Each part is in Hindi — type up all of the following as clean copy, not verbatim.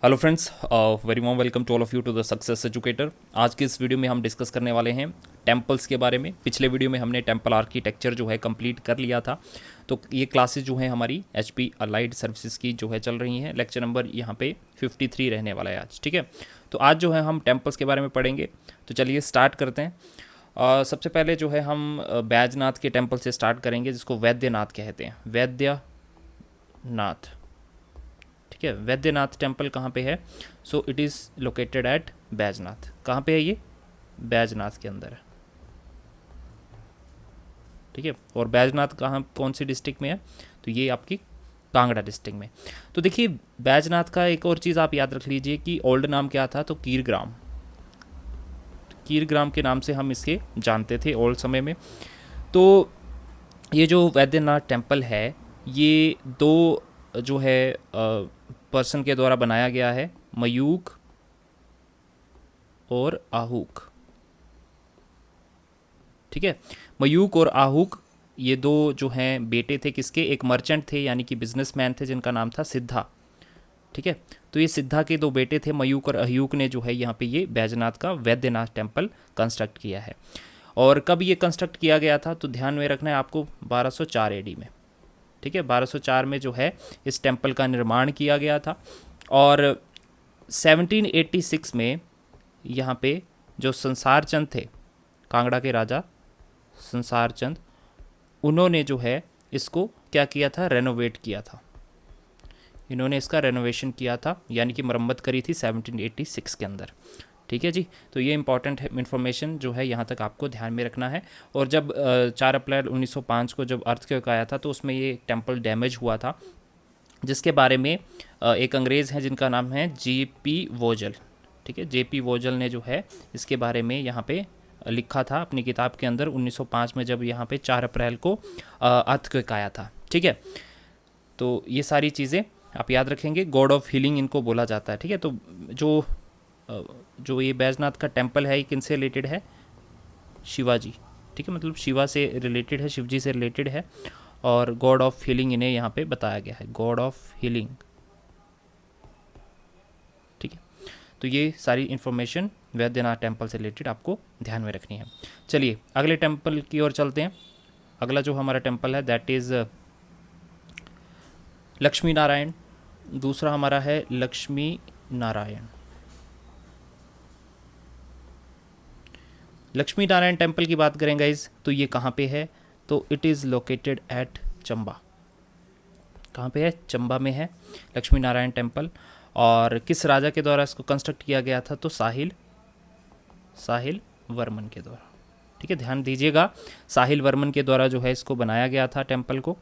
Hello friends, very warm welcome to all of you to the success educator. आज की इस वीडियो में हम डिस्कस करने वाले हैं टेम्पल्स के बारे में। पिछले वीडियो में हमने टेम्पल आर्किटेक्चर जो है कंप्लीट कर लिया था। तो ये क्लासेस जो हैं हमारी एचपी अलाइड सर्विसेज की जो है चल रही हैं। लेक्चर नंबर यहाँ पे 53 रहने वाला है आज। ठीक है, तो आज जो है हम टेम्पल्स के बारे में पढ़ेंगे। तो चलिए स्टार्ट करते हैं। सबसे पहले जो है हम बैजनाथ के टेम्पल से स्टार्ट करेंगे, जिसको वैद्यनाथ कहते हैं। वैद्यनाथ, ठीक है। वैद्यनाथ टेम्पल कहाँ पे है? So it is located at Baijnath. कहाँ पे है ये? बैजनाथ के अंदर है, ठीक है। और बैजनाथ कहाँ, कौन सी डिस्ट्रिक्ट में है? तो ये आपकी कांगड़ा डिस्ट्रिक्ट में। तो देखिए, बैजनाथ का एक और चीज़ आप याद रख लीजिए कि ओल्ड नाम क्या था, तो कीरग्राम। कीरग्राम के नाम से हम इसके जानते थे ओल्ड समय में। तो ये जो वैद्यनाथ टेम्पल है, ये दो जो है पर्सन के द्वारा बनाया गया है, मयूख और आहूक, ठीक है। मयूख और आहूक ये दो जो हैं बेटे थे किसके? एक मर्चेंट थे, यानी कि बिजनेसमैन थे, जिनका नाम था सिद्धा, ठीक है। तो ये सिद्धा के दो बेटे थे, मयूख और अहयूक ने जो है यहाँ पे ये बैजनाथ का वैद्यनाथ टेम्पल कंस्ट्रक्ट किया है। और कब ये कंस्ट्रक्ट किया गया था? तो ध्यान में रखना है आपको, 1204 एडी में, ठीक है। 1204 में जो है इस टेम्पल का निर्माण किया गया था। और 1786 में यहाँ पे जो संसार चंद थे, कांगड़ा के राजा संसार चंद, उन्होंने जो है इसको क्या किया था? रेनोवेट किया था। इन्होंने इसका रेनोवेशन किया था, यानी कि मरम्मत करी थी 1786 के अंदर, ठीक है जी। तो ये इंपॉर्टेंट इन्फॉर्मेशन जो है यहाँ तक आपको ध्यान में रखना है। और जब 4 अप्रैल 1905 को जब अर्थक्वेक आया था, तो उसमें ये टेम्पल डैमेज हुआ था, जिसके बारे में एक अंग्रेज़ हैं जिनका नाम है जेपी वोजल, ठीक है। जेपी वोजल ने जो है इसके बारे में यहाँ पे लिखा था अपनी किताब के अंदर 1905 में, जब यहाँ पे 4 अप्रैल को अर्थक्वेक आया था, ठीक है। तो ये सारी चीज़ें आप याद रखेंगे। गॉड ऑफ हीलिंग इनको बोला जाता है, ठीक है। तो जो जो ये बैजनाथ का टेम्पल है, ये किन से रिलेटेड है? शिवाजी, ठीक है। मतलब शिवा से रिलेटेड है, शिवजी से रिलेटेड है। और गॉड ऑफ हीलिंग इन्हें यहाँ पे बताया गया है, गॉड ऑफ हीलिंग, ठीक है। तो ये सारी इन्फॉर्मेशन वैद्यनाथ टेम्पल से रिलेटेड आपको ध्यान में रखनी है। चलिए अगले टेम्पल की ओर चलते हैं। अगला जो हमारा टेम्पल है दैट इज़ लक्ष्मी नारायण। दूसरा हमारा है लक्ष्मी नारायण। लक्ष्मी नारायण टेम्पल की बात करें गाइज, तो ये कहाँ पे है? तो it is located at Chamba. कहाँ पे है? चंबा में है लक्ष्मी नारायण टेम्पल। और किस राजा के द्वारा इसको कंस्ट्रक्ट किया गया था? तो साहिल वर्मन के द्वारा, ठीक है। ध्यान दीजिएगा, साहिल वर्मन के द्वारा जो है इसको बनाया गया था टेम्पल को।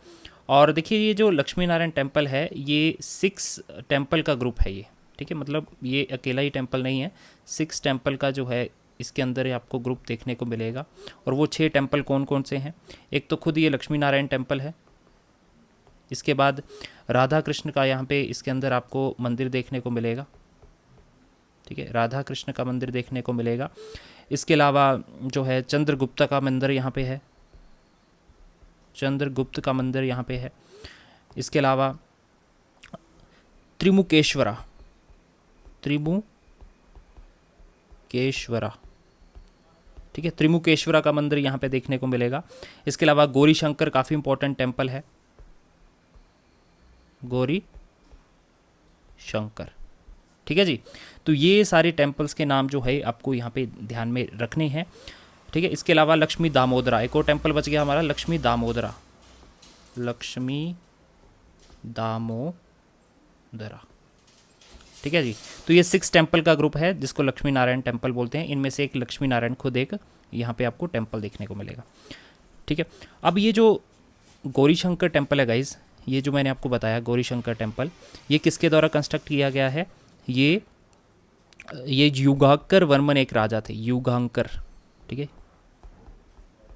और देखिए, ये जो लक्ष्मी नारायण टेम्पल है, ये 6 टेम्पल का ग्रुप है ये, ठीक है। मतलब ये अकेला ही टेम्पल नहीं है, 6 टेम्पल का जो है इसके अंदर आपको ग्रुप देखने को मिलेगा। और वो 6 टेम्पल कौन कौन से हैं? एक तो खुद ये लक्ष्मी नारायण टेम्पल है, इसके बाद राधा कृष्ण का यहाँ पे इसके अंदर आपको मंदिर देखने को मिलेगा, ठीक है। राधा कृष्ण का मंदिर देखने को मिलेगा। इसके अलावा जो है चंद्रगुप्त का मंदिर यहाँ पे है, चंद्रगुप्त का मंदिर यहाँ पे है। इसके अलावा त्रिमुकेश्वरा, ठीक है, त्रिमुकेश्वरा का मंदिर यहाँ पे देखने को मिलेगा। इसके अलावा गौरी शंकर काफ़ी इंपॉर्टेंट टेम्पल है, गौरी शंकर, ठीक है जी। तो ये सारे टेम्पल्स के नाम जो है आपको यहाँ पे ध्यान में रखने हैं, ठीक है। इसके अलावा लक्ष्मी दामोदरा, एक और टेम्पल बच गया हमारा, लक्ष्मी दामोदरा, लक्ष्मी दामोदरा, ठीक है जी। तो ये 6 टेम्पल का ग्रुप है जिसको लक्ष्मी नारायण टेम्पल बोलते हैं। इनमें से एक लक्ष्मी नारायण खुद एक यहाँ पे आपको टेम्पल देखने को मिलेगा, ठीक है। अब ये जो गौरी शंकर टेम्पल है गाइज, ये जो मैंने आपको बताया गौरी शंकर टेम्पल, ये किसके द्वारा कंस्ट्रक्ट किया गया है? ये युगांकर वर्मन एक राजा थे, युगांकर, ठीक है।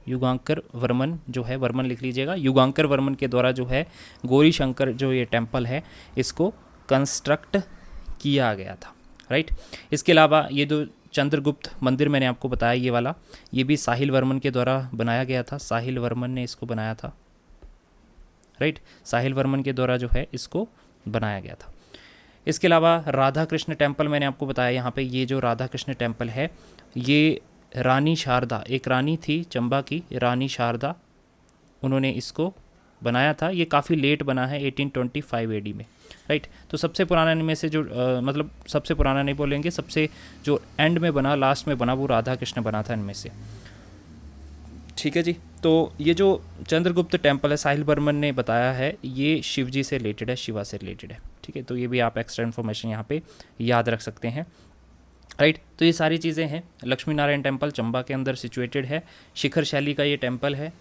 युगांकर वर्मन जो है, वर्मन लिख लीजिएगा, युगांकर वर्मन के द्वारा जो है गौरी शंकर जो ये टेम्पल है इसको कंस्ट्रक्ट किया गया था, राइट। इसके अलावा ये जो चंद्रगुप्त मंदिर मैंने आपको बताया ये वाला, ये भी साहिल वर्मन के द्वारा बनाया गया था, साहिल वर्मन ने इसको बनाया था, राइट। साहिल वर्मन के द्वारा जो है इसको बनाया गया था। इसके अलावा राधा कृष्ण टेम्पल मैंने आपको बताया, यहाँ पे ये जो राधा कृष्ण टेम्पल है ये रानी शारदा, एक रानी थी चंबा की, रानी शारदा, उन्होंने इसको बनाया था। ये काफ़ी लेट बना है 1825 एडी में, राइट। तो सबसे पुराना इनमें से जो मतलब सबसे पुराना नहीं बोलेंगे, सबसे जो एंड में बना, लास्ट में बना, वो राधा कृष्ण बना था इनमें से, ठीक है जी। तो ये जो चंद्रगुप्त टेम्पल है साहिल बर्मन ने बताया है, ये शिव जी से रिलेटेड है, शिवा से रिलेटेड है, ठीक है। तो ये भी आप एक्स्ट्रा इन्फॉर्मेशन यहाँ पे याद रख सकते हैं, राइट। तो ये सारी चीज़ें हैं। लक्ष्मी नारायण टेम्पल चंबा के अंदर सिचुएटेड है। शिखर शैली का ये टेम्पल है,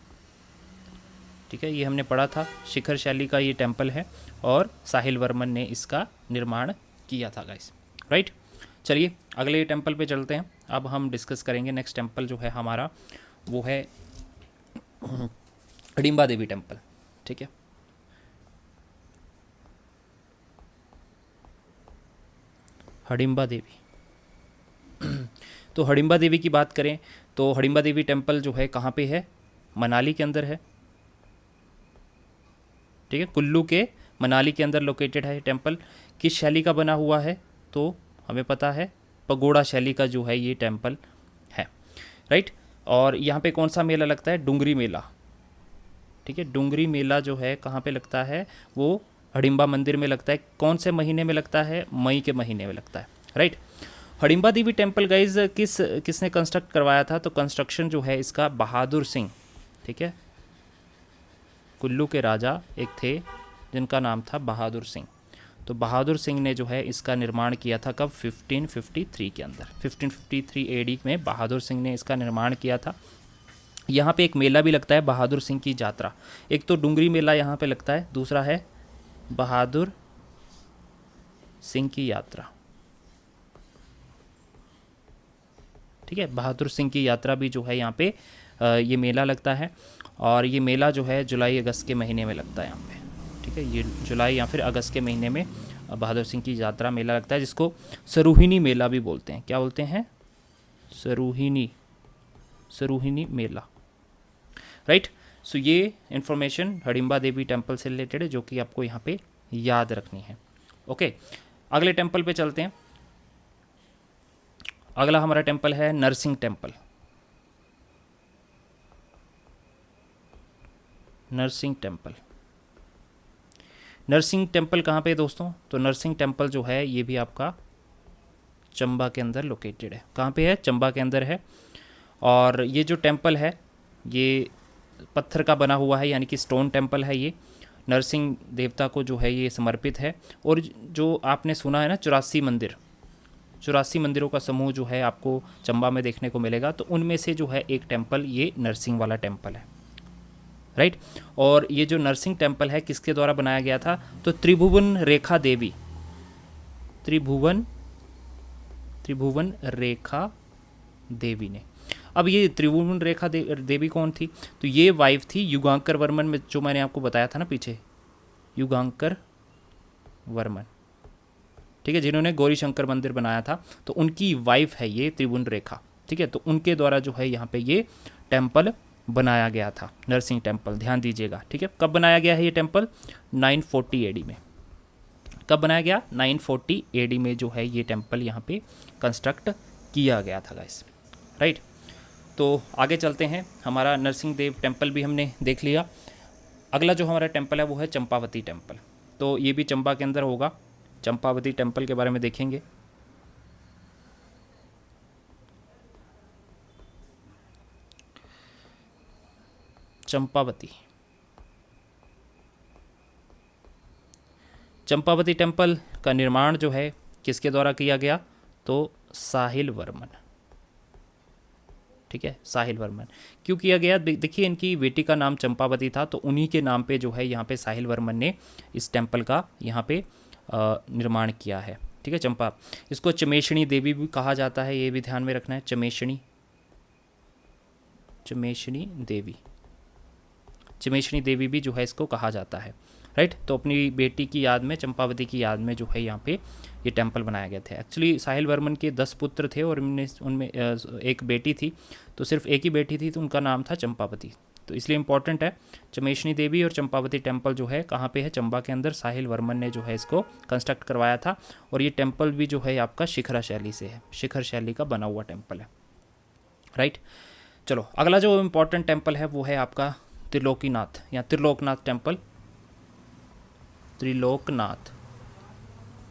ठीक है, ये हमने पढ़ा था, शिखर शैली का ये टेम्पल है और साहिल वर्मन ने इसका निर्माण किया था गाइस, राइट। चलिए अगले टेम्पल पे चलते हैं। अब हम डिस्कस करेंगे नेक्स्ट टेम्पल जो है हमारा, वो है हिडिंबा देवी टेम्पल, ठीक है। हिडिंबा देवी तो हिडिंबा देवी की बात करें तो हिडिंबा देवी टेम्पल जो है कहाँ पे है, मनाली के अंदर है, ठीक है, कुल्लू के मनाली के अंदर लोकेटेड है टेम्पल। किस शैली का बना हुआ है तो हमें पता है पगोड़ा शैली का जो है ये टेम्पल है, राइट। और यहाँ पे कौन सा मेला लगता है, डुंगरी मेला, ठीक है। डुंगरी मेला जो है कहाँ पे लगता है, वो हिडिंबा मंदिर में लगता है। कौन से महीने में लगता है, मई के महीने में लगता है, राइट। हिडिंबा देवी टेम्पल गाइज किसने कंस्ट्रक्ट करवाया था, तो कंस्ट्रक्शन जो है इसका बहादुर सिंह, ठीक है, कुल्लू के राजा एक थे जिनका नाम था बहादुर सिंह। तो बहादुर सिंह ने जो है इसका निर्माण किया था कब, 1553 के अंदर, 1553 एडी में बहादुर सिंह ने इसका निर्माण किया था। यहाँ पे एक मेला भी लगता है बहादुर सिंह की यात्रा, एक तो डुंगरी मेला यहाँ पे लगता है, दूसरा है बहादुर सिंह की यात्रा, ठीक है। बहादुर सिंह की यात्रा भी जो है यहाँ पे ये मेला लगता है और ये मेला जो है जुलाई अगस्त के महीने में लगता है यहाँ पे, ठीक है। ये जुलाई या फिर अगस्त के महीने में बहादुर सिंह की यात्रा मेला लगता है, जिसको सरूहिनी मेला भी बोलते हैं। क्या बोलते हैं, सरूहिनी मेला, राइट। सो ये इन्फॉर्मेशन हिडिंबा देवी टेम्पल से रिलेटेड है जो कि आपको यहाँ पे याद रखनी है, ओके। अगले टेम्पल पे चलते हैं। अगला हमारा टेम्पल है Narasimha temple. Narasimha temple, Narasimha temple कहाँ पे है दोस्तों, तो नरसिंह टेम्पल जो है ये भी आपका चंबा के अंदर लोकेटेड है। कहाँ पे है, चंबा के अंदर है। और ये जो टेम्पल है ये पत्थर का बना हुआ है, यानी कि स्टोन टेम्पल है। ये नरसिंह देवता को जो है ये समर्पित है। और जो आपने सुना है ना 84 मंदिर, 84 मंदिरों का समूह जो है आपको चंबा में देखने को मिलेगा, तो उनमें से जो है एक टेम्पल ये नरसिंह वाला टेम्पल है, राइट। और ये जो नरसिंह टेम्पल है किसके द्वारा बनाया गया था, तो त्रिभुवन रेखा देवी, त्रिभुवन रेखा देवी ने। अब ये त्रिभुवन रेखा देवी कौन थी, तो ये वाइफ थी युगांकर वर्मन में, जो मैंने आपको बताया था ना पीछे, युगांकर वर्मन, ठीक है, जिन्होंने गौरी शंकर मंदिर बनाया था, तो उनकी वाइफ है ये त्रिभुवन रेखा, ठीक है। तो उनके द्वारा जो है यहाँ पे ये टेम्पल बनाया गया था, नरसिंह टेम्पल, ध्यान दीजिएगा, ठीक है। कब बनाया गया है ये टेम्पल, 940 एडी में। कब बनाया गया, 940 एडी में जो है ये टेम्पल यहाँ पे कंस्ट्रक्ट किया गया था गाइस, राइट। तो आगे चलते हैं। हमारा नरसिंह देव टेम्पल भी हमने देख लिया। अगला जो हमारा टेम्पल है वो है चंपावती टेम्पल। तो ये भी चंबा के अंदर होगा। चंपावती टेम्पल के बारे में देखेंगे। चंपावती टेम्पल का निर्माण जो है किसके द्वारा किया गया, तो साहिल वर्मन, ठीक है, साहिल वर्मन। क्यों किया गया, देखिए इनकी बेटी का नाम चंपावती था, तो उन्हीं के नाम पे जो है यहाँ पे साहिल वर्मन ने इस टेम्पल का यहाँ पे निर्माण किया है, ठीक है। चंपा, इसको चमेशणी देवी भी कहा जाता है, ये भी ध्यान में रखना है, चमेशणी देवी भी जो है इसको कहा जाता है, राइट। तो अपनी बेटी की याद में, चंपावती की याद में जो है यहाँ पे ये टेम्पल बनाया गया था। एक्चुअली साहिल वर्मन के 10 पुत्र थे और उनमें एक बेटी थी, तो सिर्फ एक ही बेटी थी, तो उनका नाम था चंपावती, तो इसलिए इंपॉर्टेंट है। चमेशनी देवी और चंपावती टेम्पल जो है कहाँ पे है, चंबा के अंदर। साहिल वर्मन ने जो है इसको कंस्ट्रक्ट करवाया था। और ये टेम्पल भी जो है आपका शिखरा शैली से है, शिखर शैली का बना हुआ टेम्पल है, राइट। चलो अगला जो इम्पोर्टेंट टेम्पल है वो है आपका त्रिलोकीनाथ या त्रिलोकनाथ टेम्पल। त्रिलोकनाथ,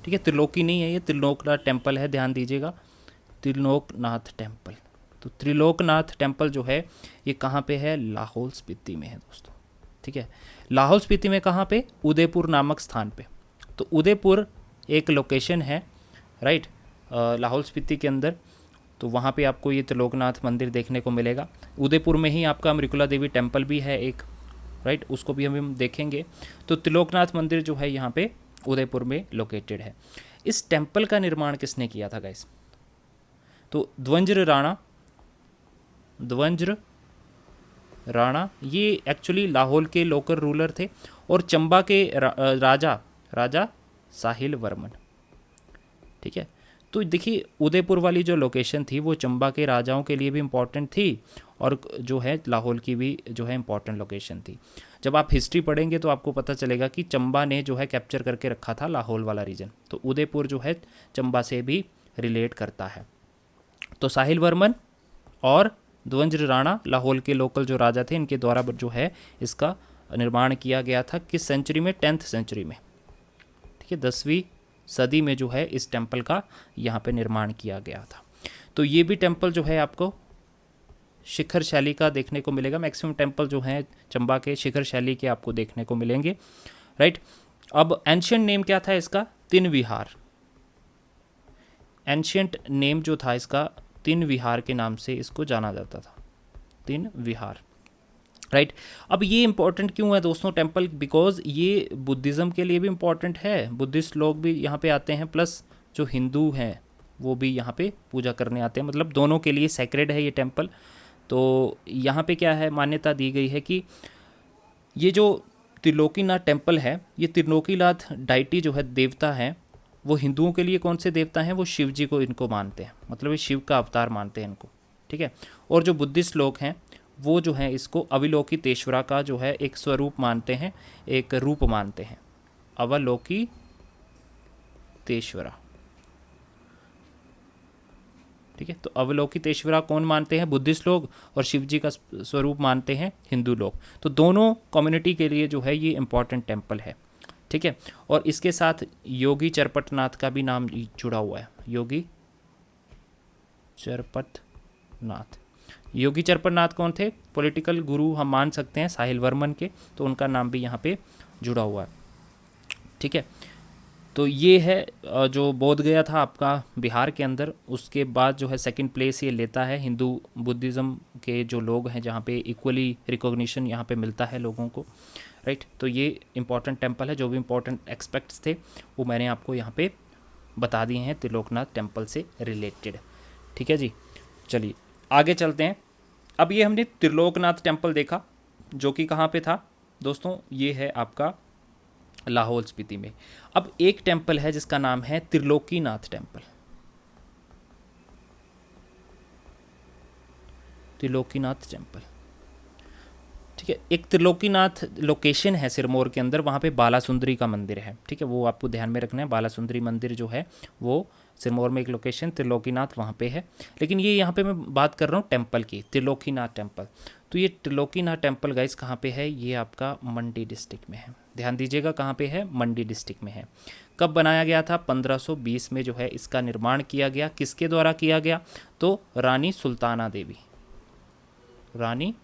ठीक है, त्रिलोकी नहीं है ये, त्रिलोकनाथ टेम्पल है, ध्यान दीजिएगा, त्रिलोकनाथ टेम्पल। तो त्रिलोकनाथ टेम्पल जो है ये कहाँ पे है, लाहौल स्पीति में है दोस्तों, ठीक है। लाहौल स्पीति में कहाँ पे, उदयपुर नामक स्थान पे। तो उदयपुर एक लोकेशन है, राइट, लाहौल स्पीति के अंदर। तो वहाँ पे आपको ये त्रिलोकनाथ मंदिर देखने को मिलेगा। उदयपुर में ही आपका अमृकुला देवी टेम्पल भी है एक, राइट, उसको भी हम देखेंगे। तो त्रिलोकनाथ मंदिर जो है यहाँ पे उदयपुर में लोकेटेड है। इस टेम्पल का निर्माण किसने किया था गाइस, तो ध्वंज्र राणा ये एक्चुअली लाहौल के लोकल रूलर थे और चंबा के राजा साहिल वर्मन, ठीक है। तो देखिए उदयपुर वाली जो लोकेशन थी वो चंबा के राजाओं के लिए भी इम्पॉर्टेंट थी और जो है लाहौल की भी जो है इम्पॉर्टेंट लोकेशन थी। जब आप हिस्ट्री पढ़ेंगे तो आपको पता चलेगा कि चंबा ने जो है कैप्चर करके रखा था लाहौल वाला रीजन। तो उदयपुर जो है चंबा से भी रिलेट करता है। तो साहिल वर्मन और ध्वंज्र राणा लाहौल के लोकल जो राजा थे, इनके द्वारा जो है इसका निर्माण किया गया था। किस सेंचुरी में, 10th सेंचुरी में, ठीक है, 10वीं सदी में जो है इस टेम्पल का यहाँ पे निर्माण किया गया था। तो ये भी टेम्पल जो है आपको शिखर शैली का देखने को मिलेगा। मैक्सिमम टेम्पल जो हैं चंबा के शिखर शैली के आपको देखने को मिलेंगे, राइट। अब एंशियंट नेम क्या था इसका, तीन विहार। एंशियंट नेम जो था इसका तीन विहार के नाम से इसको जाना जाता था, तीन विहार, राइट। अब ये इंपॉर्टेंट क्यों है दोस्तों टेम्पल, बिकॉज ये बुद्धिज़्म के लिए भी इम्पॉर्टेंट है। बुद्धिस्ट लोग भी यहाँ पे आते हैं, प्लस जो हिंदू हैं वो भी यहाँ पे पूजा करने आते हैं, मतलब दोनों के लिए सैक्रेड है ये टेम्पल। तो यहाँ पे क्या है, मान्यता दी गई है कि ये जो त्रिलोकीनाथ टेम्पल है, ये त्रिलोकीनाथ डाइटी जो है देवता है, वो हिंदुओं के लिए कौन से देवता हैं, वो शिव जी को इनको मानते हैं, मतलब ये शिव का अवतार मानते हैं इनको, ठीक है। और जो बुद्धिस्ट लोग हैं वो जो है इसको अवलोकितेश्वरा का जो है एक स्वरूप मानते हैं, एक रूप मानते हैं, अवलोकितेश्वरा, ठीक है। तो अवलोकितेश्वरा कौन मानते हैं, बुद्धिस्ट लोग, और शिव जी का स्वरूप मानते हैं हिंदू लोग। तो दोनों कम्युनिटी के लिए जो है ये इम्पॉर्टेंट टेम्पल है, ठीक है। और इसके साथ योगी चरपतनाथ का भी नाम जुड़ा हुआ है, योगी चरपतनाथ। योगी चरपतनाथ कौन थे, पॉलिटिकल गुरु हम मान सकते हैं साहिल वर्मन के, तो उनका नाम भी यहाँ पे जुड़ा हुआ है, ठीक है। तो ये है जो बोध गया था आपका बिहार के अंदर। उसके बाद जो है सेकंड प्लेस ये लेता है हिंदू बुद्धिज़्म के जो लोग हैं, जहाँ पे इक्वली रिकॉग्निशन यहाँ पे मिलता है लोगों को, राइट। तो ये इंपॉर्टेंट टेम्पल है, जो भी इंपॉर्टेंट एस्पेक्ट्स थे वो मैंने आपको यहाँ पे बता दिए हैं त्रिलोकनाथ टेम्पल से रिलेटेड, ठीक है जी। चलिए आगे चलते हैं। अब ये हमने त्रिलोकनाथ टेम्पल देखा जो कि कहाँ पे था दोस्तों, ये है आपका लाहौल स्पीति में। अब एक टेम्पल है जिसका नाम है त्रिलोकीनाथ टेम्पल, त्रिलोकीनाथ टेम्पल, ठीक है। एक त्रिलोकीनाथ लोकेशन है सिरमौर के अंदर, वहाँ पे बालासुंदरी का मंदिर है, ठीक है, वो आपको ध्यान में रखना है। बालासुंदरी मंदिर जो है वो सिरमौर में एक लोकेशन, त्रिलोकीनाथ वहाँ पे है। लेकिन ये यहाँ पे मैं बात कर रहा हूँ टेम्पल की, त्रिलोकीनाथ टेम्पल। तो ये त्रिलोकीनाथ टेम्पल गाइस कहाँ पे है, ये आपका मंडी डिस्ट्रिक्ट में है। ध्यान दीजिएगा कहाँ पे है, मंडी डिस्ट्रिक्ट में है। कब बनाया गया था, 1520 में जो है इसका निर्माण किया गया। किसके द्वारा किया गया, तो रानी सुल्ताना देवी, रानी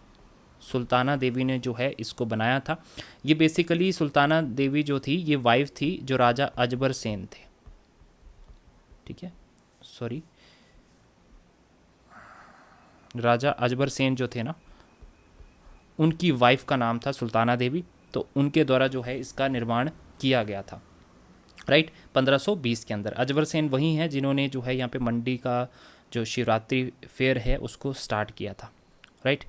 सुल्ताना देवी ने जो है इसको बनाया था। ये बेसिकली सुल्ताना देवी जो थी ये वाइफ थी जो राजा अजबर सेन थे, ठीक है, सॉरी, राजा अजबर सेन जो थे ना, उनकी वाइफ का नाम था सुल्ताना देवी। तो उनके द्वारा जो है इसका निर्माण किया गया था, राइट, 1520 के अंदर। अजबर सेन वही हैं जिन्होंने जो है यहाँ पे मंडी का जो शिवरात्रि फेयर है उसको स्टार्ट किया था, राइट।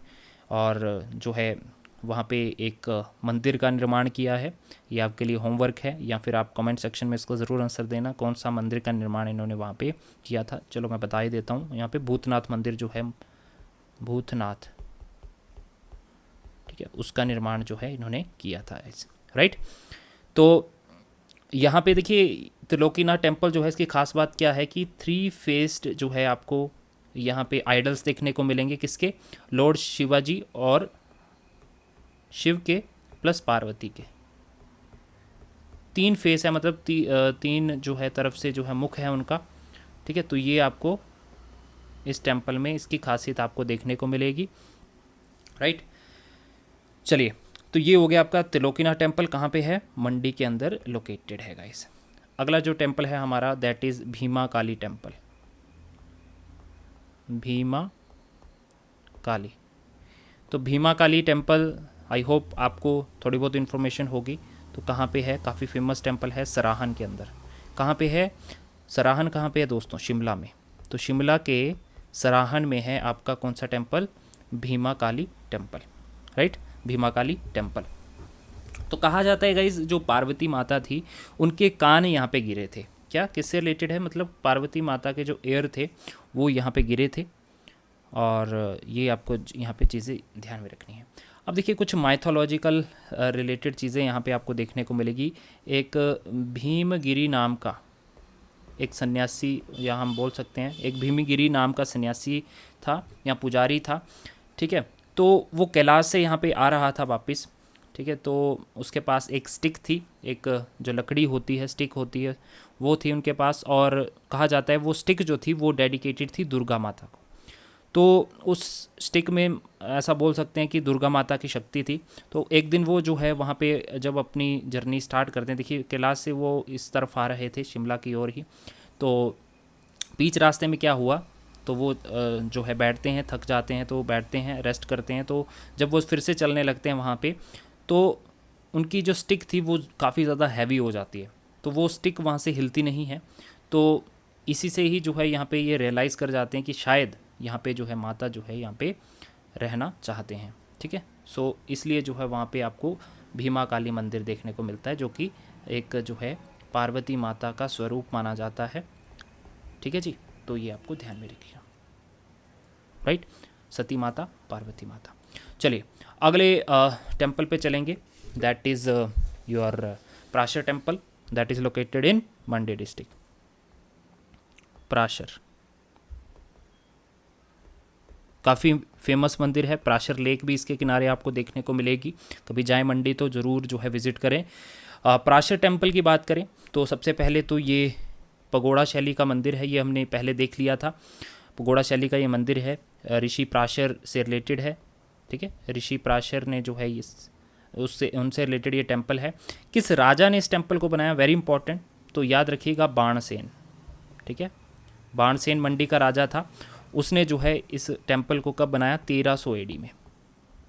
और जो है वहाँ पे एक मंदिर का निर्माण किया है। ये आपके लिए होमवर्क है, या फिर आप कमेंट सेक्शन में इसको ज़रूर आंसर देना कौन सा मंदिर का निर्माण इन्होंने वहाँ पे किया था। चलो मैं बता ही देता हूँ, यहाँ पे भूतनाथ मंदिर जो है, भूतनाथ, ठीक है, उसका निर्माण जो है इन्होंने किया था ऐसे, राइट। तो यहाँ पे देखिए त्रिलोकीनाथ टेम्पल जो है इसकी खास बात क्या है कि 3 फेस्ड जो है आपको यहाँ पे आइडल्स देखने को मिलेंगे, किसके, लॉर्ड शिवाजी और शिव के प्लस पार्वती के। 3 फेस है, मतलब 3 जो है तरफ से जो है मुख है उनका, ठीक है। तो ये आपको इस टेम्पल में इसकी खासियत आपको देखने को मिलेगी, राइट। चलिए, तो ये हो गया आपका त्रिलोकीनाथ टेम्पल, कहाँ पे है, मंडी के अंदर लोकेटेड है गाइस। अगला जो टेम्पल है हमारा that is Bhima Kali temple. Bhima Kali, तो Bhima Kali temple I hope आपको थोड़ी बहुत इन्फॉर्मेशन होगी। तो कहाँ पे है, काफ़ी फेमस टेम्पल है सराहन के अंदर। कहाँ पे है सराहन, कहाँ पे है दोस्तों, शिमला में। तो शिमला के सराहन में है आपका कौन सा temple, Bhima Kali temple, right, Bhima Kali temple. तो कहा जाता है गाइज जो पार्वती माता थी उनके कान यहाँ पे गिरे थे। क्या, किससे रिलेटेड है, मतलब पार्वती माता के जो एयर थे वो यहाँ पे गिरे थे, और ये आपको यहाँ पे चीज़ें ध्यान में रखनी है। अब देखिए कुछ माइथोलॉजिकल रिलेटेड चीज़ें यहाँ पे आपको देखने को मिलेगी। एक भीमगिरी नाम का एक सन्यासी, या हम बोल सकते हैं एक भीमगिरी नाम का सन्यासी था या पुजारी था, ठीक है। तो वो कैलाश से यहाँ पे आ रहा था वापस, ठीक है। तो उसके पास एक स्टिक थी, एक जो लकड़ी होती है, स्टिक होती है, वो थी उनके पास, और कहा जाता है वो स्टिक जो थी वो डेडिकेटेड थी दुर्गा माता को। तो उस स्टिक में ऐसा बोल सकते हैं कि दुर्गा माता की शक्ति थी। तो एक दिन वो जो है वहाँ पे जब अपनी जर्नी स्टार्ट करते हैं, देखिए कैलाश से वो इस तरफ आ रहे थे शिमला की ओर ही, तो बीच रास्ते में क्या हुआ, तो वो जो है बैठते हैं, थक जाते हैं तो बैठते हैं, रेस्ट करते हैं। तो जब वो फिर से चलने लगते हैं वहाँ पे, तो उनकी जो स्टिक थी वो काफ़ी ज़्यादा हैवी हो जाती है, तो वो स्टिक वहाँ से हिलती नहीं है। तो इसी से ही जो है यहाँ पे ये रियलाइज़ कर जाते हैं कि शायद यहाँ पे जो है माता जो है यहाँ पे रहना चाहते हैं, ठीक है। सो इसलिए जो है वहाँ पे आपको भीमा काली मंदिर देखने को मिलता है, जो कि एक जो है पार्वती माता का स्वरूप माना जाता है, ठीक है जी। तो ये आपको ध्यान में रखिएगा, राइट, सती माता, पार्वती माता। चलिए अगले टेम्पल पे चलेंगे, that is your Prashar temple, that is located in Mandi district. Prashar काफ़ी फेमस मंदिर है, प्राशर लेक भी इसके किनारे आपको देखने को मिलेगी। कभी जाएं मंडी तो ज़रूर जो है विज़िट करें। प्राशर टेम्पल की बात करें तो सबसे पहले तो ये पगोड़ा शैली का मंदिर है, ये हमने पहले देख लिया था। पगोड़ा शैली का ये मंदिर है, ऋषि प्राशर से रिलेटेड है, ठीक है। ऋषि प्राशर ने जो है इस उससे उनसे रिलेटेड ये टेम्पल है। किस राजा ने इस टेम्पल को बनाया, वेरी इंपॉर्टेंट, तो याद रखिएगा बाणसेन, ठीक है। बाणसेन मंडी का राजा था, उसने जो है इस टेम्पल को कब बनाया, 1300 AD में,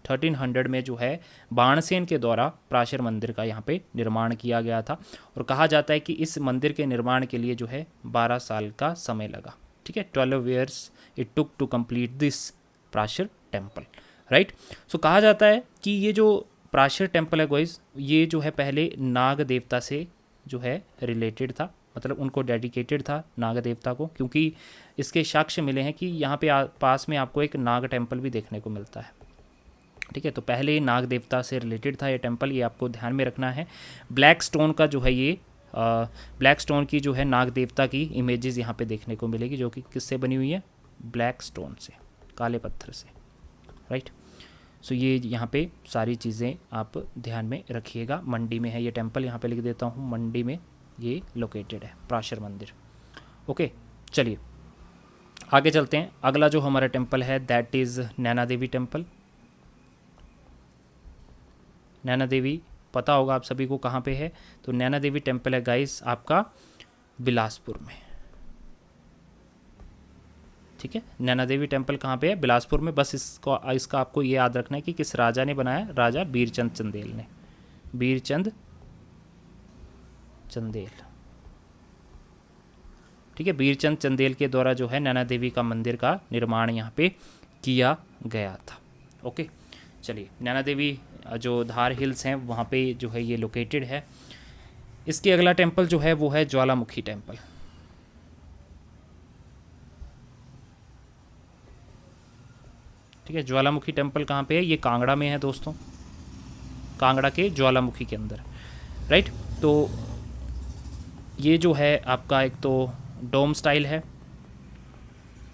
1300 में जो है बाणसेन के द्वारा प्राशर मंदिर का यहाँ पे निर्माण किया गया था। और कहा जाता है कि इस मंदिर के निर्माण के लिए जो है 12 साल का समय लगा, ठीक है। 12 years it took to complete this Prashar temple, right. So कहा जाता है कि ये जो प्राशर टेम्पल है गाइस, ये जो है पहले नाग देवता से जो है रिलेटेड था, मतलब उनको डेडिकेटेड था नाग देवता को, क्योंकि इसके साक्ष्य मिले हैं कि यहाँ पे पास में आपको एक नाग टेम्पल भी देखने को मिलता है, ठीक है। तो पहले नाग देवता से रिलेटेड था ये टेम्पल, ये आपको ध्यान में रखना है। ब्लैक स्टोन का जो है ये ब्लैक स्टोन की जो है नाग देवता की इमेजेस यहाँ पे देखने को मिलेगी, जो कि किससे बनी हुई है, ब्लैक स्टोन से, काले पत्थर से, राइट। सो ये यहाँ पे सारी चीज़ें आप ध्यान में रखिएगा। मंडी में है ये टेम्पल, यहाँ पे लिख देता हूँ, मंडी में ये लोकेटेड है प्राशर मंदिर, ओके। चलिए आगे चलते हैं। अगला जो हमारा टेम्पल है that is Naina Devi temple. Naina Devi पता होगा आप सभी को कहाँ पे है, तो नैना देवी टेम्पल है गाइस आपका बिलासपुर में, ठीक है। नैना देवी टेम्पल कहाँ पे है, बिलासपुर में। बस इसका आपको ये याद रखना है कि किस राजा ने बनाया, राजा बीरचंद चंदेल ने, बीरचंद चंदेल, ठीक है। बीरचंद चंदेल के द्वारा जो है नैना देवी का मंदिर का निर्माण यहाँ पे किया गया था, ओके। चलिए नैना देवी जो धार हिल्स हैं वहाँ पे जो है ये लोकेटेड है। इसके अगला टेम्पल जो है वो है ज्वालामुखी टेम्पल, ठीक है। ज्वालामुखी टेम्पल कहाँ पे है, ये कांगड़ा में है दोस्तों, कांगड़ा के ज्वालामुखी के अंदर, राइट। तो ये जो है आपका एक तो डोम स्टाइल है,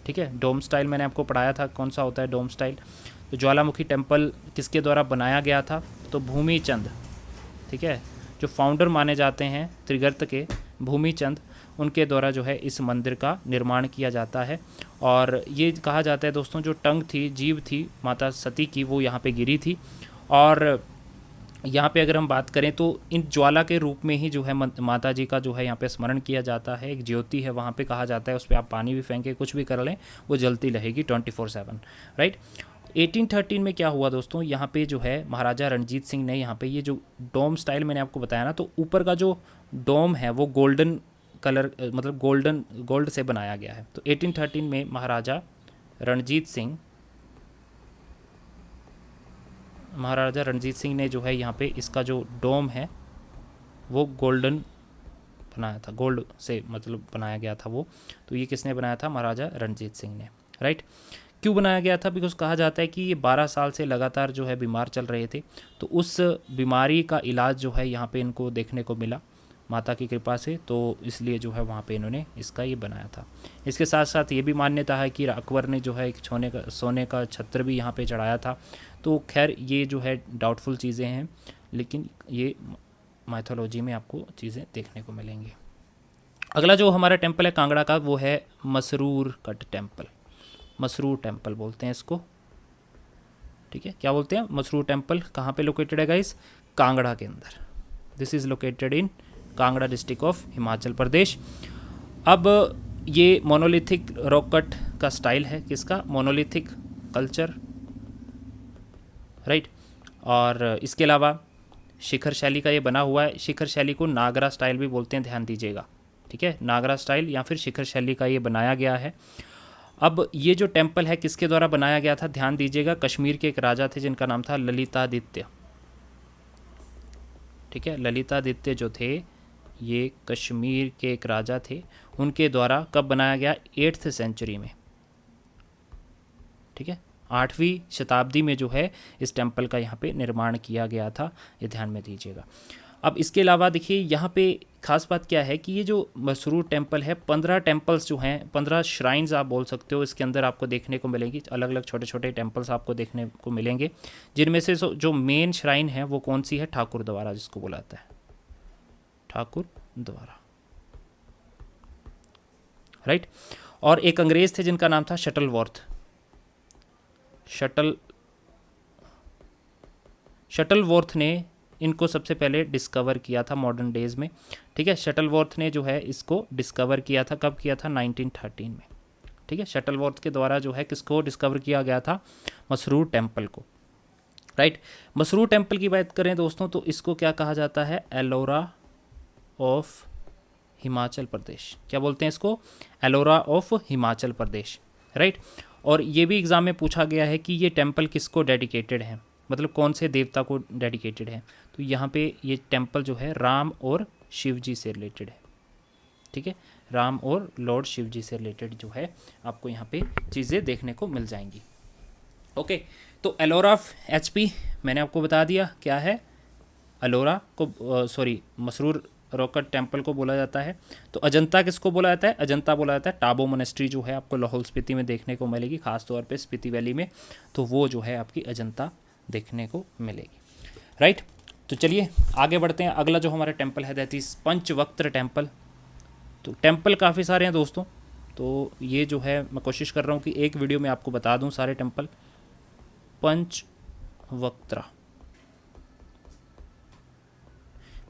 ठीक है। डोम स्टाइल मैंने आपको पढ़ाया था कौन सा होता है डोम स्टाइल। तो ज्वालामुखी टेम्पल किसके द्वारा बनाया गया था, तो भूमिचंद, ठीक है, जो फाउंडर माने जाते हैं त्रिगर्त के, भूमिचंद, उनके द्वारा जो है इस मंदिर का निर्माण किया जाता है। और ये कहा जाता है दोस्तों, जो टंग थी, जीभ थी माता सती की, वो यहाँ पे गिरी थी। और यहाँ पे अगर हम बात करें तो इन ज्वाला के रूप में ही जो है माता जी का जो है यहाँ पे स्मरण किया जाता है। एक ज्योति है वहाँ पे, कहा जाता है उस पर आप पानी भी फेंके, कुछ भी कर लें, वो जलती रहेगी 24/7, राइट। 1813 में क्या हुआ दोस्तों, यहाँ पे जो है महाराजा रणजीत सिंह ने यहाँ पे ये जो डोम स्टाइल मैंने आपको बताया ना, तो ऊपर का जो डोम है वो गोल्डन कलर, मतलब गोल्ड से बनाया गया है। तो 1813 में महाराजा रणजीत सिंह ने जो है यहाँ पे इसका जो डोम है वो गोल्डन बनाया था, गोल्ड से मतलब बनाया गया था वो। तो ये किसने बनाया था, महाराजा रणजीत सिंह ने, राइट। क्यों बनाया गया था, बिकॉज कहा जाता है कि ये 12 साल से लगातार जो है बीमार चल रहे थे, तो उस बीमारी का इलाज जो है यहाँ पे इनको देखने को मिला माता की कृपा से, तो इसलिए जो है वहाँ पे इन्होंने इसका ये बनाया था। इसके साथ साथ ये भी मान्यता है कि अकबर ने जो है एक सोने का छत्र भी यहाँ पे चढ़ाया था। तो खैर ये जो है डाउटफुल चीज़ें हैं, लेकिन ये माइथोलॉजी में आपको चीज़ें देखने को मिलेंगी। अगला जो हमारा टेम्पल है कांगड़ा का, वो है Masroor cut temple. Masroor temple बोलते हैं इसको, ठीक है। क्या बोलते हैं, मसरूर टेम्पल। कहाँ पे लोकेटेड है गाइस, कांगड़ा के अंदर। This is located in Kangra district of Himachal Pradesh. अब ये मोनोलिथिक रॉक कट का स्टाइल है, किसका, मोनोलिथिक कल्चर, राइट। और इसके अलावा शिखर शैली का ये बना हुआ है। शिखर शैली को नागरा स्टाइल भी बोलते हैं, ध्यान दीजिएगा, ठीक है। नागरा स्टाइल या फिर शिखर शैली का ये बनाया गया है। अब ये जो टेम्पल है किसके द्वारा बनाया गया था, ध्यान दीजिएगा, कश्मीर के एक राजा थे जिनका नाम था ललितादित्य, ठीक है। ललितादित्य जो थे ये कश्मीर के एक राजा थे, उनके द्वारा कब बनाया गया, 8th सेंचुरी में, ठीक है। 8वीं शताब्दी में जो है इस टेम्पल का यहाँ पे निर्माण किया गया था, ये ध्यान में दीजिएगा। अब इसके अलावा देखिए यहाँ पे खास बात क्या है कि ये जो मसरूर टेम्पल है, 15 टेम्पल्स जो हैं, 15 श्राइन्स आप बोल सकते हो, इसके अंदर आपको देखने को मिलेंगी। अलग अलग छोटे छोटे टेम्पल्स आपको देखने को मिलेंगे, जिनमें से जो मेन श्राइन है वो कौन सी है, ठाकुर द्वारा, जिसको बुलाता है ठाकुर द्वारा, राइट। और एक अंग्रेज थे जिनका नाम था शटलवॉर्थ ने इनको सबसे पहले डिस्कवर किया था मॉडर्न डेज में, ठीक है। शटलवॉर्थ ने जो है इसको डिस्कवर किया था, कब किया था, 1913 में, ठीक है। शटलवॉर्थ के द्वारा जो है किसको डिस्कवर किया गया था, मसरूर टेम्पल को, राइट। मसरूर टेम्पल की बात करें दोस्तों तो इसको क्या कहा जाता है, एलोरा ऑफ हिमाचल प्रदेश। क्या बोलते हैं इसको, Ellora of Himachal Pradesh, right. और ये भी एग्जाम में पूछा गया है कि ये टेम्पल किसको डेडिकेटेड है, मतलब कौन से देवता को डेडिकेटेड है। तो यहाँ पे ये टेम्पल जो है राम और शिव जी से रिलेटेड है, ठीक है। राम और लॉर्ड शिव जी से रिलेटेड जो है आपको यहाँ पे चीज़ें देखने को मिल जाएंगी, ओके। तो एलोरा ऑफ HP मैंने आपको बता दिया क्या है, एलोरा को मसरूर रॉकट टेम्पल को बोला जाता है। तो अजंता किसको बोला जाता है, अजंता बोला जाता है टाबो मोनेस्ट्री जो है आपको लाहौल स्पीति में देखने को मिलेगी, खासतौर पे स्पीति वैली में, तो वो जो है आपकी अजंता देखने को मिलेगी, राइट। तो चलिए आगे बढ़ते हैं। अगला जो हमारा टेम्पल है दैट इज पंचवक्त्र टेम्पल। तो टेम्पल काफ़ी सारे हैं दोस्तों, तो ये जो है मैं कोशिश कर रहा हूँ कि एक वीडियो में आपको बता दूँ सारे टेम्पल।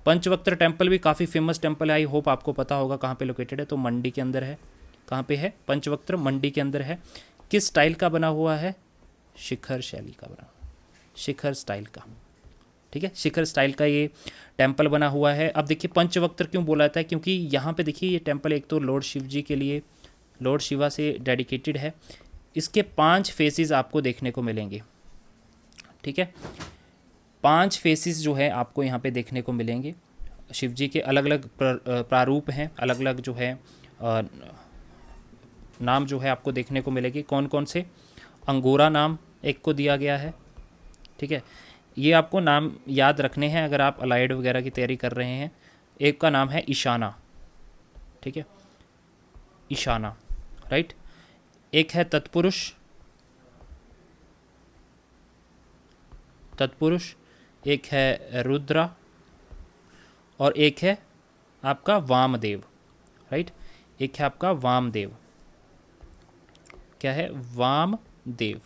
पंचवक्त्र टेम्पल भी काफ़ी फेमस टेम्पल है, आई होप आपको पता होगा कहाँ पे लोकेटेड है। तो मंडी के अंदर है, कहाँ पे है, पंचवक्त्र मंडी के अंदर है। किस स्टाइल का बना हुआ है, शिखर शैली का बना, शिखर स्टाइल का, ठीक है। शिखर स्टाइल का ये टेम्पल बना हुआ है। अब देखिए पंचवक्त्र क्यों बोला जाता है, क्योंकि यहाँ पे देखिए ये टेम्पल एक तो लॉर्ड शिव जी के लिए, लॉर्ड शिवा से डेडिकेटेड है। इसके 5 फेसेस आपको देखने को मिलेंगे, ठीक है। 5 फेसेस जो है आपको यहाँ पे देखने को मिलेंगे। शिव जी के अलग अलग प्रारूप हैं, अलग अलग जो है नाम जो है आपको देखने को मिलेगी। कौन कौन से, अंगोरा नाम एक को दिया गया है, ठीक है। ये आपको नाम याद रखने हैं अगर आप अलाइड वगैरह की तैयारी कर रहे हैं। एक का नाम है ईशाना, ठीक है, ईशाना, राइट। एक है तत्पुरुष, तत्पुरुष, एक है रुद्रा, और एक है आपका वामदेव, राइट। एक है आपका वामदेव, क्या है, वामदेव।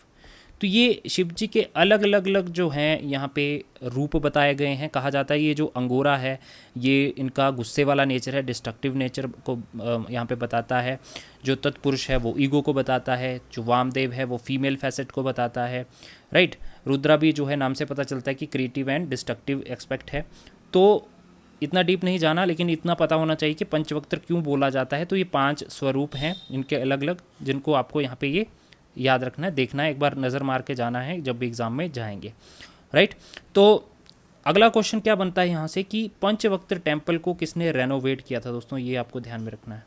तो ये शिव जी के अलग अलग अलग जो हैं यहाँ पे रूप बताए गए हैं। कहा जाता है ये जो अंगोरा है ये इनका गुस्से वाला नेचर है, डिस्ट्रक्टिव नेचर को यहाँ पे बताता है। जो तत्पुरुष है वो ईगो को बताता है, जो वामदेव है वो फीमेल फैसेट को बताता है, राइट। रुद्रा भी जो है नाम से पता चलता है कि क्रिएटिव एंड डिस्ट्रक्टिव एक्सपेक्ट है। तो इतना डीप नहीं जाना, लेकिन इतना पता होना चाहिए कि पंचवक्त्र क्यों बोला जाता है। तो ये 5 स्वरूप हैं इनके अलग अलग, जिनको आपको यहाँ पे ये याद रखना है, देखना है, एक बार नज़र मार के जाना है जब भी एग्ज़ाम में जाएंगे, राइट। तो अगला क्वेश्चन क्या बनता है यहाँ से कि पंचवक्त्र टेम्पल को किसने रेनोवेट किया था। दोस्तों ये आपको ध्यान में रखना है,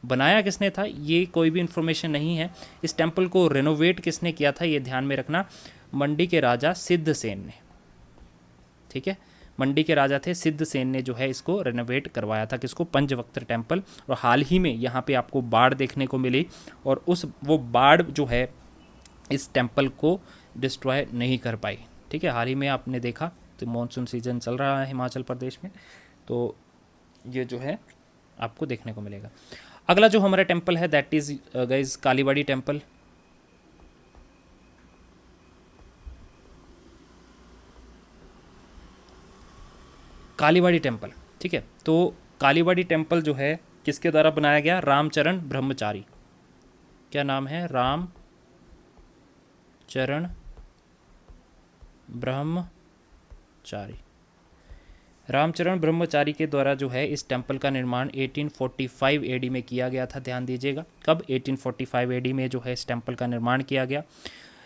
बनाया किसने था ये कोई भी इन्फॉर्मेशन नहीं है। इस टेम्पल को रेनोवेट किसने किया था ये ध्यान में रखना, मंडी के राजा सिद्धसेन ने, ठीक है। मंडी के राजा थे सिद्धसेन ने जो है इसको रेनोवेट करवाया था, किसको, पंचवक्त्र टेम्पल। और हाल ही में यहाँ पे आपको बाढ़ देखने को मिली, और वो बाढ़ जो है इस टेम्पल को डिस्ट्रॉय नहीं कर पाई, ठीक है। हाल ही में आपने देखा, तो मानसून सीजन चल रहा है हिमाचल प्रदेश में, तो ये जो है आपको देखने को मिलेगा। अगला जो हमारा टेम्पल है that is guys Kalibari temple. Kalibari temple, ठीक है। तो कालीबाड़ी टेम्पल जो है किसके द्वारा बनाया गया, रामचरण ब्रह्मचारी। क्या नाम है, रामचरण ब्रह्मचारी। रामचरण ब्रह्मचारी के द्वारा जो है इस टेम्पल का निर्माण 1845 एडी में किया गया था। ध्यान दीजिएगा, कब, 1845 एडी में जो है इस टेम्पल का निर्माण किया गया।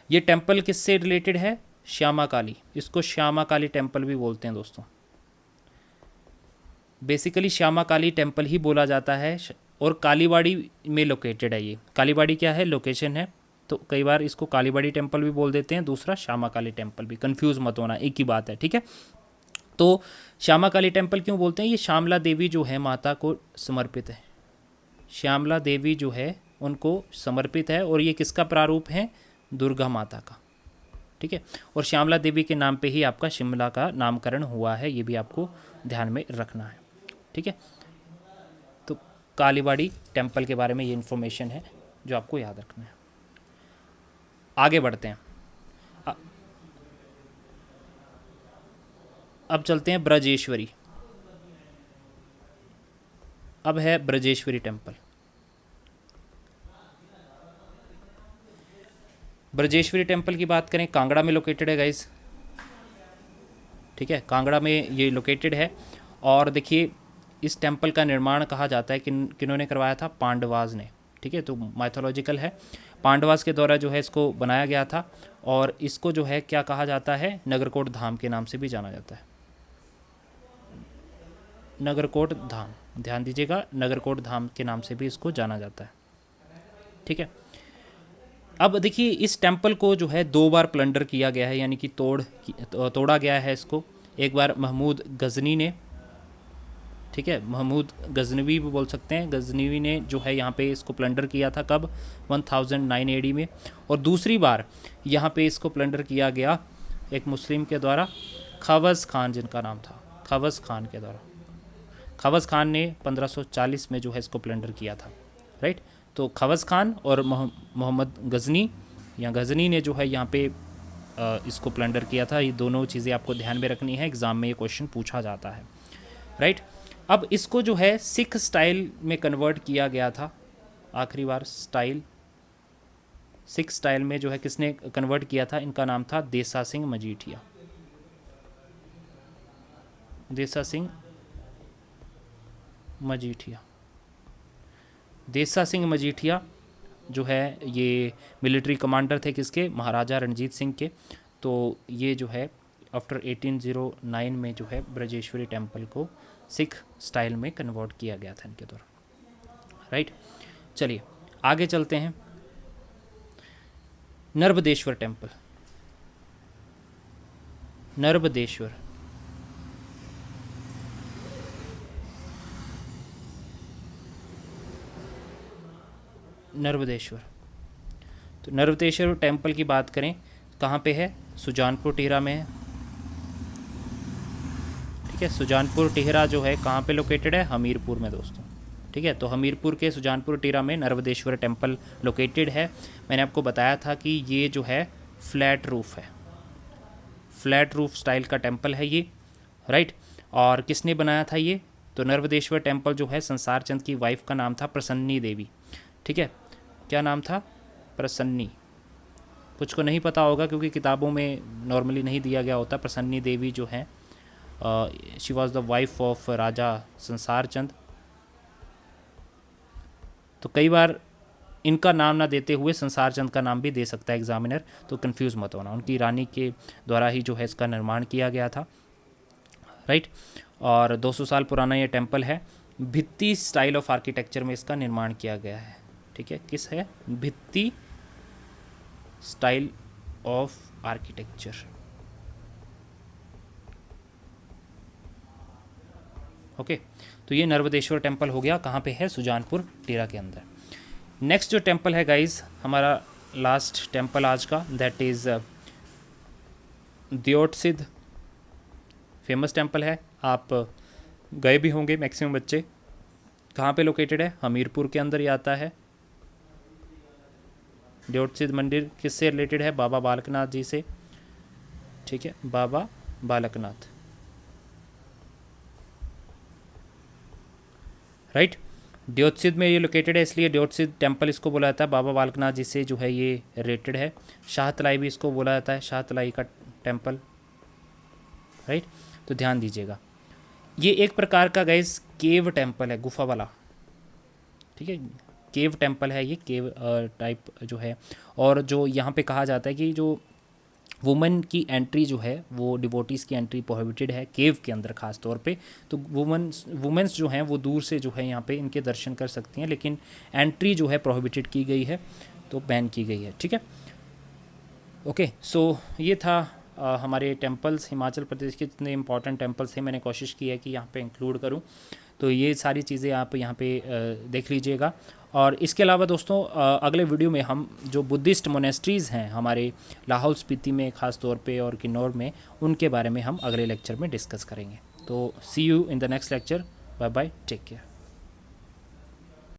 ये टेम्पल किससे रिलेटेड है, श्यामा काली, इसको श्यामा काली टेम्पल भी बोलते हैं दोस्तों। बेसिकली श्यामा काली टेम्पल ही बोला जाता है, और कालीबाड़ी में लोकेटेड है ये। कालीबाड़ी क्या है, लोकेशन है, तो कई बार इसको कालीबाड़ी टेम्पल भी बोल देते हैं, दूसरा श्यामा काली टेम्पल भी, कंफ्यूज मत होना, एक ही बात है, ठीक है। तो श्यामा काली टेम्पल क्यों बोलते हैं, ये श्यामला देवी जो है माता को समर्पित है, श्यामला देवी जो है उनको समर्पित है, और ये किसका प्रारूप है, दुर्गा माता का, ठीक है। और श्यामला देवी के नाम पे ही आपका शिमला का नामकरण हुआ है, ये भी आपको ध्यान में रखना है, ठीक है। तो कालीबाड़ी टेम्पल के बारे में ये इन्फॉर्मेशन है जो आपको याद रखना है। आगे बढ़ते हैं, अब चलते हैं ब्रजेश्वरी। अब है ब्रजेश्वरी टेम्पल। ब्रजेश्वरी टेम्पल की बात करें, कांगड़ा में लोकेटेड है गाइस, ठीक है, कांगड़ा में ये लोकेटेड है। और देखिए इस टेम्पल का निर्माण कहा जाता है किन्होंने करवाया था, पांडवाज ने, ठीक है। तो माइथोलॉजिकल है, पांडवास के द्वारा जो है इसको बनाया गया था। और इसको जो है क्या कहा जाता है, नगरकोट धाम के नाम से भी जाना जाता है, नगरकोट धाम, ध्यान दीजिएगा, नगरकोट धाम के नाम से भी इसको जाना जाता है, ठीक है। अब देखिए इस टेम्पल को जो है 2 बार प्लंडर किया गया है, यानी कि तोड़ा गया है इसको। एक बार महमूद गजनी ने, ठीक है, महमूद गजनवी भी बोल सकते हैं, गजनवी ने जो है यहाँ पे इसको प्लंडर किया था, कब, 1009 एडी में। और दूसरी बार यहाँ पे इसको प्लंडर किया गया एक मुस्लिम के द्वारा, खवस खान जिनका नाम था, खवस खान के द्वारा। खवस खान ने 1540 में जो है इसको प्लंडर किया था, राइट। तो खवस खान और मोहम्मद गजनी या गजनी ने जो है यहाँ पे इसको प्लंडर किया था। ये दोनों चीज़ें आपको ध्यान में रखनी है, एग्ज़ाम में ये क्वेश्चन पूछा जाता है, राइट। अब इसको जो है सिख स्टाइल में कन्वर्ट किया गया था, आखिरी बार सिख स्टाइल में जो है किसने कन्वर्ट किया था, इनका नाम था देसा सिंह मजीठिया, देसा सिंह मजीठिया। देसा सिंह मजीठिया जो है ये मिलिट्री कमांडर थे किसके, महाराजा रणजीत सिंह के। तो ये जो है आफ्टर 1809 में जो है ब्रजेश्वरी टेम्पल को सिख स्टाइल में कन्वर्ट किया गया था इनके द्वारा, राइट। चलिए आगे चलते हैं, नर्मदेश्वर टेम्पल। नर्मदेश्वर। नर्मदेश्वर। तो नर्मदेश्वर टेम्पल की बात करें कहाँ पे है, सुजानपुर टिहरा में है। ठीक है, सुजानपुर टिहरा जो है कहाँ पे लोकेटेड है, हमीरपुर में दोस्तों। ठीक है, तो हमीरपुर के सुजानपुर टिहरा में नर्मदेश्वर टेम्पल लोकेटेड है। मैंने आपको बताया था कि ये जो है फ्लैट रूफ है, फ्लैट रूफ स्टाइल का टेम्पल है ये, राइट। और किसने बनाया था ये, तो नर्मदेश्वर टेम्पल जो है संसार चंद की वाइफ का नाम था प्रसन्नी देवी। ठीक है, क्या नाम था, प्रसन्नी। कुछ को नहीं पता होगा क्योंकि किताबों में नॉर्मली नहीं दिया गया होता। प्रसन्नी देवी जो है she was the wife of Raja Sansar Chand. तो कई बार इनका नाम ना देते हुए संसार चंद का नाम भी दे सकता है एग्जामिनर, तो कंफ्यूज मत होना। उनकी रानी के द्वारा ही जो है इसका निर्माण किया गया था, राइट। और 200 साल पुराना ये टेम्पल है। भित्ति स्टाइल ऑफ आर्किटेक्चर में इसका निर्माण किया गया है। ठीक है, किस है, भित्ति स्टाइल ऑफ आर्किटेक्चर। ओके, तो ये नर्मदेश्वर टेम्पल हो गया, कहाँ पे है, सुजानपुर टिहरा के अंदर। नेक्स्ट जो टेम्पल है गाइज, हमारा लास्ट टेम्पल आज का, that is Deotsidh. Famous temple है, आप गए भी होंगे मैक्सिमम बच्चे। कहाँ पे लोकेटेड है, हमीरपुर के अंदर ही आता है। दियोटसिद्ध मंदिर किससे रिलेटेड है, बाबा बालकनाथ जी से। ठीक है, बाबा बालकनाथ, राइट। दियोटसिद्ध में ये लोकेटेड है, इसलिए दियोटसिद्ध टेम्पल इसको बोला जाता है। बाबा बालकनाथ जी से जो है ये रिलेटेड है। शाहतलाई भी इसको बोला जाता है, शाहतलाई का टेम्पल, राइट। तो ध्यान दीजिएगा, ये एक प्रकार का गाइस केव टेम्पल है, गुफा वाला। ठीक है, केव टेम्पल है ये, केव टाइप जो है। और जो यहाँ पे कहा जाता है कि जो वुमेन की एंट्री जो है वो डिवोटीज़ की एंट्री प्रोहिबिटेड है केव के अंदर ख़ास तौर पे। तो वुमेन्स जो हैं वो दूर से जो है यहाँ पे इनके दर्शन कर सकती हैं, लेकिन एंट्री जो है प्रोहिबिटेड की गई है, तो बैन की गई है। ठीक है, ओके। सो ये था हमारे टेम्पल्स, हिमाचल प्रदेश के जितने इंपॉर्टेंट टेम्पल्स थे मैंने कोशिश की है कि यहाँ पे इंक्लूड करूँ। तो ये सारी चीज़ें आप यहाँ पे देख लीजिएगा। और इसके अलावा दोस्तों अगले वीडियो में हम जो बुद्धिस्ट मोनेस्ट्रीज़ हैं हमारे लाहौल स्पीति में ख़ास तौर पे और किन्नौर में, उनके बारे में हम अगले लेक्चर में डिस्कस करेंगे। तो see you in the next lecture, bye bye, take care.